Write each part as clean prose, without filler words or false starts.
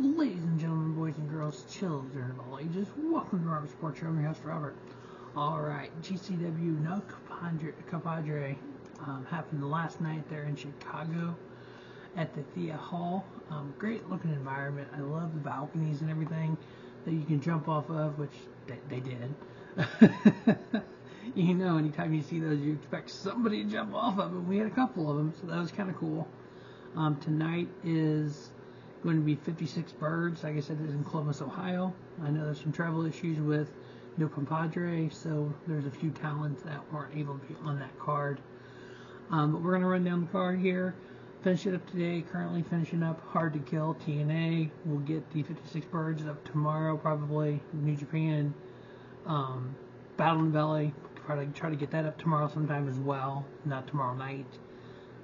Ladies and gentlemen, boys and girls, children of all ages, welcome to Robert Sports Show. I'm your host, Robert. Alright, GCW, no Compadre, happened last night there in Chicago at the Thea Hall. Great looking environment. I love the balconies and everything that you can jump off of, which they did. You know, anytime you see those, you expect somebody to jump off of it. We had a couple of them, so that was kind of cool. Tonight is going to be 56 birds. Like I said, it's in Columbus, Ohio. I know there's some travel issues with no Compadre, so there's a few talents that weren't able to be on that card. But we're going to run down the card here, finish it up today. Currently finishing up Hard to Kill TNA. We'll get the 56 birds up tomorrow, probably. New Japan, Battle in the Valley. Try to get that up tomorrow sometime as well, not tomorrow night.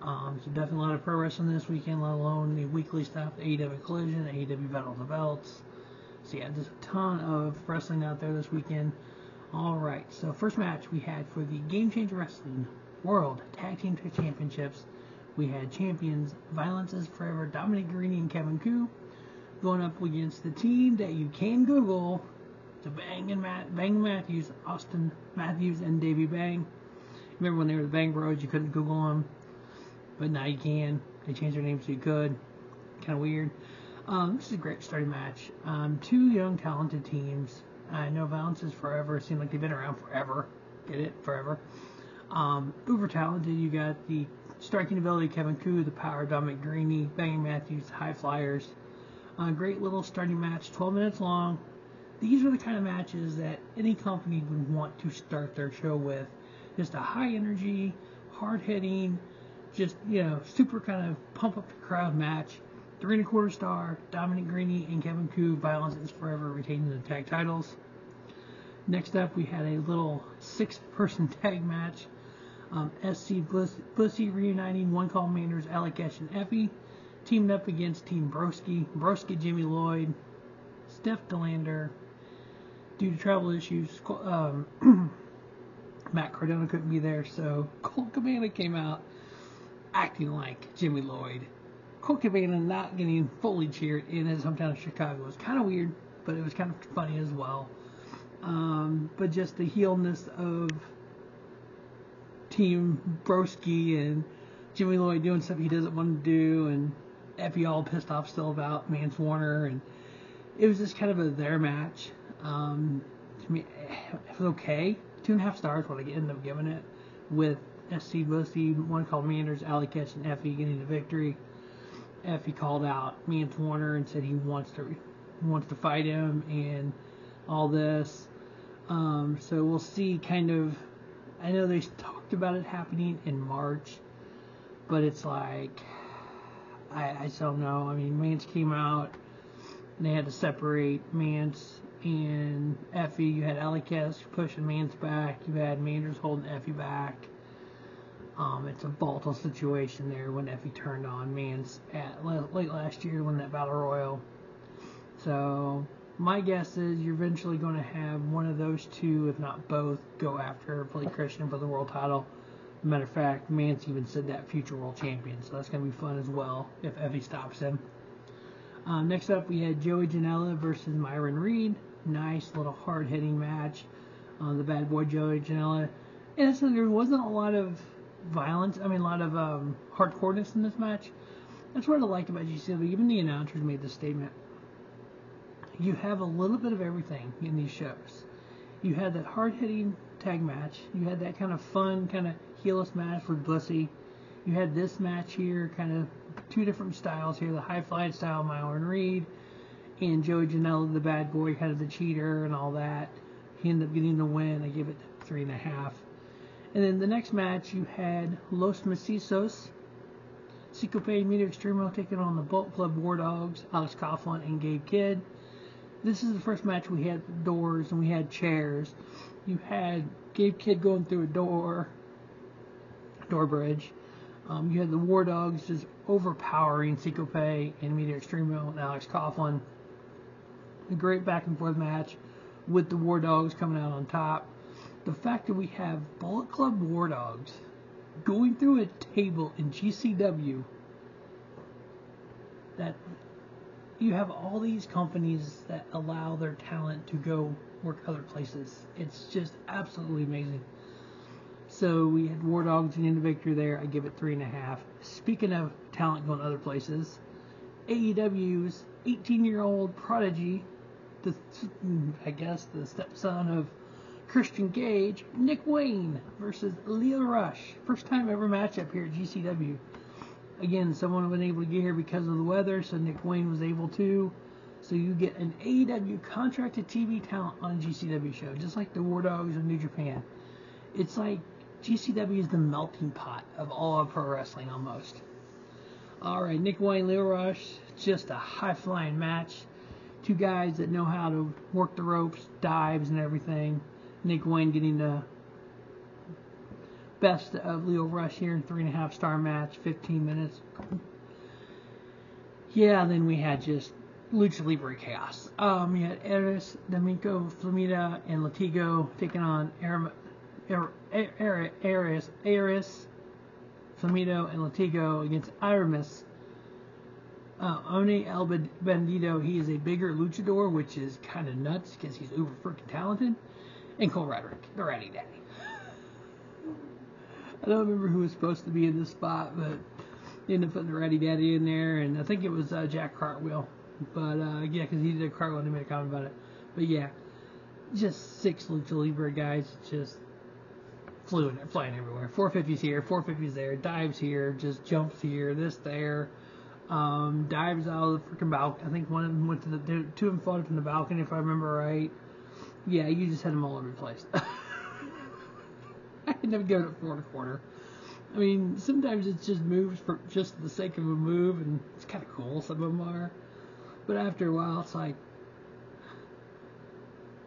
So definitely a lot of pro wrestling this weekend, let alone the weekly stuff, AEW Collision, AEW Battle of the Belts. So yeah, just a ton of wrestling out there this weekend. Alright, so first match we had for the Game Changer Wrestling World Tag Team Championships. We had champions Violence is Forever, Dominic, Garrini, and Kevin Koo going up against the team that you can Google, the Bang Matthews, Austin Matthews, and Davey Bang. Remember when they were the Bang Bros, you couldn't Google them? But now you can. They changed their name so you could. Kind of weird. This is a great starting match. Two young, talented teams. I know Violence is Forever. It seems like they've been around forever. Get it? Forever. Uber talented. You got the striking ability Kevin Koo, the power Dominic Garrini, Banging Matthews, High Flyers. Great little starting match. 12 minutes long. These are the kind of matches that any company would want to start their show with. Just a high energy, hard hitting, just, you know, super kind of pump up the crowd match. 3 1/4 star, Dominic Garrini and Kevin Koo, Violence is Forever, retaining the tag titles. Next up, we had a little 6-person tag match. SGBUSSY reuniting One Call Manders, Allie, Katch, and Effy. Teamed up against Team Broski, Jimmy Lloyd, Steph Delander. Due to travel issues, Matt Cardona couldn't be there, so Colt Cabana came out acting like Jimmy Lloyd. Colt Cabana not getting fully cheered in his hometown of Chicago. It was kind of weird, but it was kind of funny as well. But just the heelness of Team Broski and Jimmy Lloyd doing stuff he doesn't want to do, and Effy all pissed off still about Mance Warner, and it was just kind of their match. To me, it was okay. 2.5 stars what I ended up giving it, with SGBUSSY, One Called Manders, Allie, Katch, and Effy getting the victory. Effy called out Mance Warner and said he wants to fight him and all this. So we'll see. Kind of, I know they talked about it happening in March, but it's like I just don't know. I mean, Mance came out and they had to separate Mance and Effy. You had Allie Katch pushing Mance back. You had Manders holding Effy back. It's a volatile situation there when Effy turned on Mance at late last year to win that Battle Royal. So my guess is you're eventually going to have one of those two, if not both, go after Blake Christian for the world title. Matter of fact, Mance even said that future world champion, so that's going to be fun as well if Effy stops him. Next up, we had Joey Janela versus Myron Reed. Nice little hard-hitting match. The bad boy Joey Janela. And so there wasn't a lot of violence. I mean, a lot of hardcoreness in this match. That's what I liked about GCW. Even the announcers made this statement. You have a little bit of everything in these shows. You had that hard-hitting tag match. You had that kind of fun, kind of heelless match with Bussy. You had this match here, kind of two different styles here. The high-flying style, Myron Reed, and Joey Janela, the bad boy, kind of the cheater and all that. He ended up getting the win. I give it 3.5. And then the next match, you had Los Macizos, Ciclope, Miedo, Xtremo taking on the Bullet Club War Dogs, Alex Coughlin, and Gabe Kidd. This is the first match we had doors and we had chairs. You had Gabe Kidd going through a door bridge. You had the War Dogs just overpowering Ciclope and Miedo, Xtremo, and Alex Coughlin. A great back and forth match with the War Dogs coming out on top. The fact that we have Bullet Club War Dogs going through a table in GCW, that you have all these companies that allow their talent to go work other places. It's just absolutely amazing. So we had War Dogs getting the victory there. I give it 3.5. Speaking of talent going other places, AEW's 18-year-old prodigy, I guess the stepson of Christian Gage, Nick Wayne versus Leo Rush. First time ever matchup here at GCW. Again, someone wasn't able to get here because of the weather, so Nick Wayne was able to. So you get an AEW contracted TV talent on a GCW show, just like the War Dogs of New Japan. It's like GCW is the melting pot of all of pro wrestling almost. Alright, Nick Wayne, Leo Rush, just a high-flying match. Two guys that know how to work the ropes, dives and everything. Nick Wayne getting the best of Leo Rush here in 3.5-star match, 15 minutes. Yeah, then we had just Lucha Libre chaos. We had Arez, Dominic, Flamita, and Latigo taking on Arez, Flamita, and Latigo against Aramis. El Bendito, he is a bigger luchador, which is kind of nuts because he's uber freaking talented. And Colt Radrick, the Ratty Daddy. I don't remember who was supposed to be in this spot, but they ended up putting the Ratty Daddy in there, and I think it was Jack Cartwheel. But yeah, because he did a cartwheel and he made a comment about it. But yeah, just 6 Lucha Libre guys just flying everywhere. 450s here, 450s there, dives here, just jumps here, this there. Dives out of the freaking balcony. I think one of them went to the, two of them floated from the balcony, if I remember right. Yeah, you just had them all over the place. I ended up giving it 4.25. I mean, sometimes it's just moves for just the sake of a move, and it's kind of cool. Some of them are, but after a while, it's like,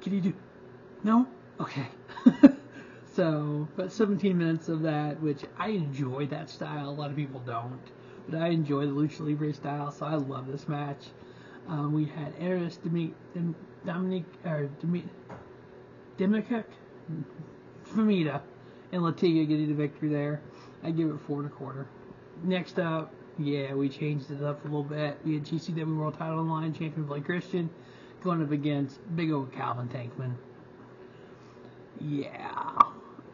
can you do? No? Okay. So, but 17 minutes of that, which I enjoy that style. A lot of people don't. But I enjoy the Lucha Libre style, so I love this match. We had Arez, Dominic, Flamita, and Latigo getting the victory there. I give it 4.25. Next up, yeah, we changed it up a little bit. We had GCW World Title on line, champion Blake Christian, going up against big old Calvin Tankman. Yeah.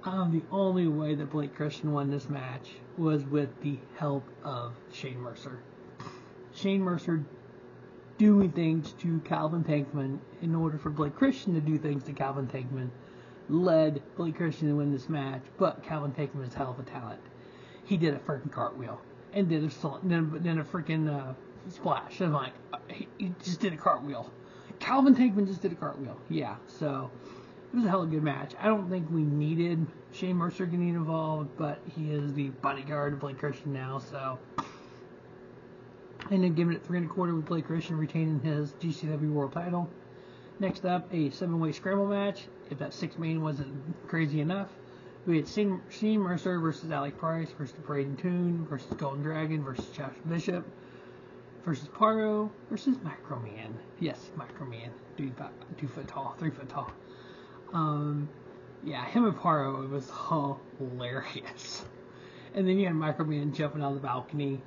The only way that Blake Christian won this match was with the help of Shane Mercer. Shane Mercer doing things to Calvin Tankman in order for Blake Christian to do things to Calvin Tankman led Blake Christian to win this match, but Calvin Tankman is a hell of a talent. He did a freaking cartwheel and did a freaking splash. I'm like, he just did a cartwheel. Calvin Tankman just did a cartwheel. Yeah, so it was a hell of a good match. I don't think we needed Shane Mercer getting involved, but he is the bodyguard of Blake Christian now, so. And then giving it 3.25 with Blake Christian retaining his GCW World Title. Next up, a 7-way scramble match. If that 6-man wasn't crazy enough, we had Shane Mercer versus Allie Price versus Braden Toon versus Golden Dragon versus Josh Bishop versus Parrow versus Microman. Yes, Microman. 2 foot tall, 3 foot tall. Yeah, him and Parrow, it was hilarious. And then you had Microman jumping out of the balcony.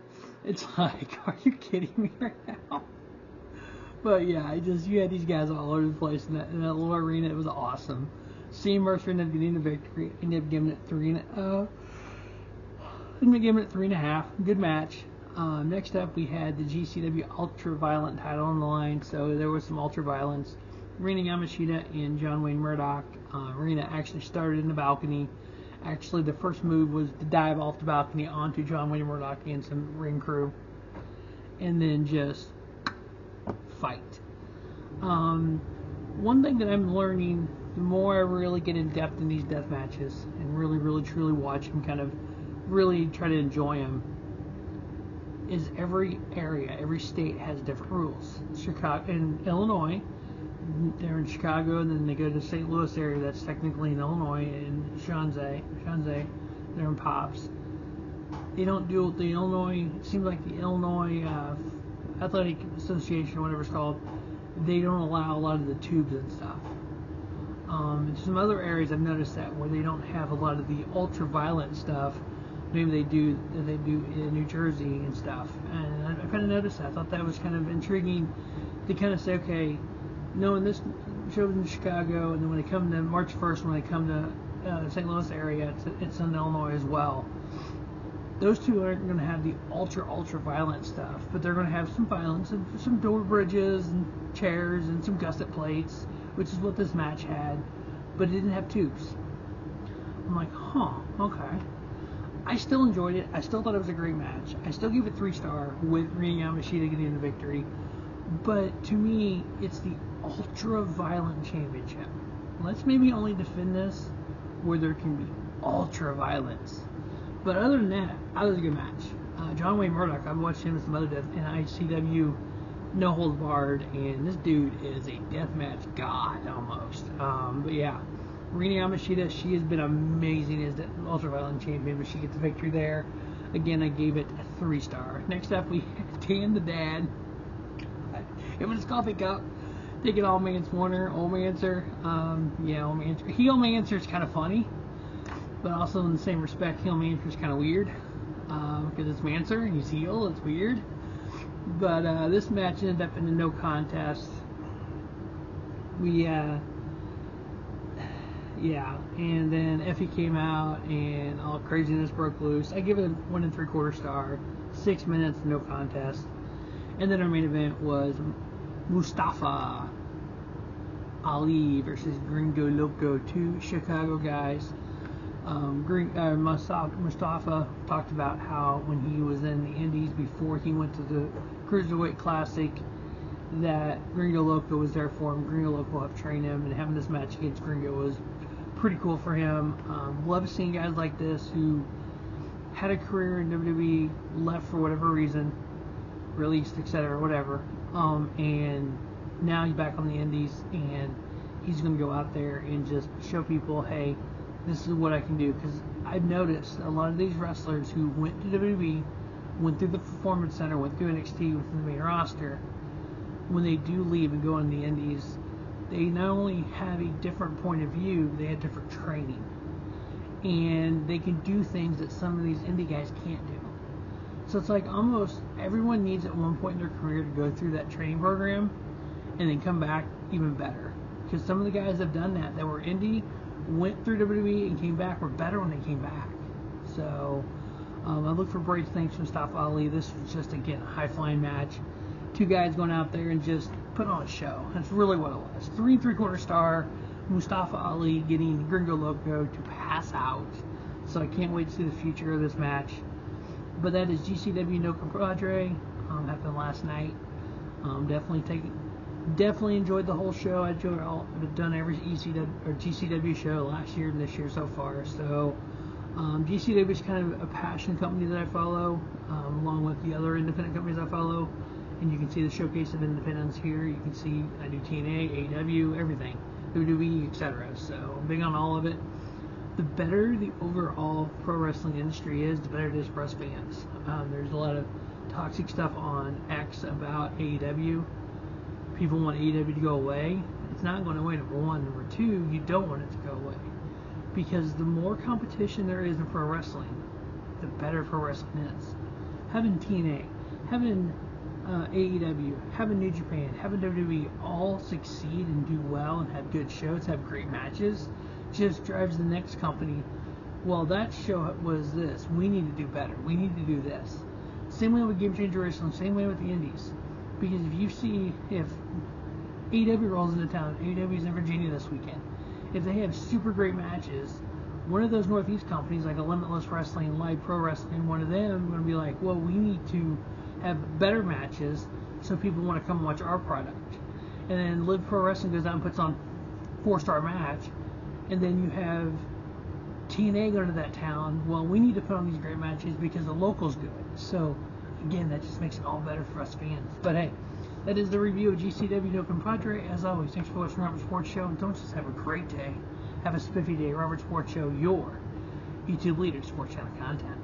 It's like, are you kidding me right now? But yeah, you had these guys all over the place in that little arena. It was awesome. Shane Mercer ended up getting the victory. Ended up giving it 3.5. Good match. Next up, we had the GCW Ultra Violent title on the line. So there was some Ultra Violence. Rina Yamashita and John Wayne Murdoch. Rina actually started in the balcony. Actually, the first move was to dive off the balcony onto John Wayne Murdoch and some ring crew. And then just fight. One thing that I'm learning, the more I really get in depth in these death matches and really, really, truly watch them, kind of really try to enjoy them, is every area, every state has different rules. Chicago, in Illinois, they're in Chicago, and then they go to the St. Louis area, that's technically in Illinois, and Shanzai, they're in Pops. They don't do the Illinois, it seems like the Illinois Athletic Association, or whatever it's called, they don't allow a lot of the tubes and stuff. In some other areas I've noticed that where they don't have a lot of the ultra violent stuff, maybe they do in New Jersey and stuff. And I kind of noticed that. I thought that was kind of intriguing to kind of say, okay, knowing this show was in Chicago, and then when they come to March 1st, when they come to St. Louis area, it's in Illinois as well. Those two aren't going to have the ultra violent stuff, but they're going to have some violence and some door bridges and chairs and some gusset plates, which is what this match had, but it didn't have tubes. I'm like, huh, okay. I still enjoyed it. I still thought it was a great match. I still give it 3-star with Rini Yamashita getting the victory. But to me, it's the ultra-violent championship. Let's maybe only defend this where there can be ultra-violence. But other than that, I was a good match. John Wayne Murdoch, I've watched him as some other death in ICW, no holds barred, and this dude is a deathmatch god almost. But yeah. Rini Yamashita, she has been amazing as the ultra-violent champion, but she gets the victory there. Again, I gave it a 3-star. Next up, we had Dan the Dad. It was his coffee cup. Taking All Man's Warner, Old Mancer. Yeah, Old Mancer. Heel Mancer is kind of funny, but also in the same respect, Heel Mancer is kind of weird. Because it's Mancer and he's heel, it's weird. But this match ended up in a no contest. Yeah, and then Effy came out and all craziness broke loose. I give it a 1 3/4 star, 6 minutes, no contest. And then our main event was Mustafa Ali versus Gringo Loco, 2 Chicago guys. Mustafa talked about how when he was in the Indies before he went to the Cruiserweight Classic, that Gringo Loco was there for him. Gringo Loco helped train him, and having this match against Gringo was pretty cool for him. Love seeing guys like this who had a career in WWE, left for whatever reason, released, etc., whatever, and now he's back on the Indies, and he's going to go out there and just show people, hey, this is what I can do. Because I've noticed a lot of these wrestlers who went to WWE, went through the Performance Center, went through NXT within the main roster, when they do leave and go in the Indies, they not only have a different point of view, they have different training. And they can do things that some of these indie guys can't do. So it's like almost everyone needs at one point in their career to go through that training program and then come back even better. Because some of the guys have done that were indie, went through WWE and came back, were better when they came back. So I look for great things from Mustafa Ali. This was just, again, a high-flying match. 2 guys going out there and just put on a show. That's really what it was. 3 3/4 star. Mustafa Ali getting Gringo Loco to pass out. So I can't wait to see the future of this match. But that is GCW No Compadre. Happened last night. Definitely enjoyed the whole show. I've done every ECW or GCW show last year and this year so far. So GCW is kind of a passion company that I follow, along with the other independent companies I follow. And you can see the showcase of independence here. You can see I do TNA, AEW, everything, WWE, etc. So I'm big on all of it. The better the overall pro wrestling industry is, the better it is for us fans. There's a lot of toxic stuff on X about AEW. People want AEW to go away. It's not going away, number one. Number two, you don't want it to go away. Because the more competition there is in pro wrestling, the better pro wrestling is. Having TNA, having AEW, having New Japan, having WWE all succeed and do well and have good shows, have great matches, just drives the next company, well, that show was this. We need to do better. We need to do this. Same way with Game Changer Wrestling, same way with the Indies. Because if AEW rolls into town, AEW's in Virginia this weekend, if they have super great matches, one of those Northeast companies, like a Limitless Wrestling, Live Pro Wrestling, one of them going to be like, well, we need to have better matches so people want to come watch our product. And then Live Pro Wrestling goes out and puts on 4-star match, and then you have TNA going to that town. Well, we need to put on these great matches because the local's good. So again, that just makes it all better for us fans. But hey, that is the review of GCW No Compadre. As always, thanks for watching Robert Sports Show, and don't just have a great day, have a spiffy day. Robert Sports Show, your YouTube leader, sports channel content.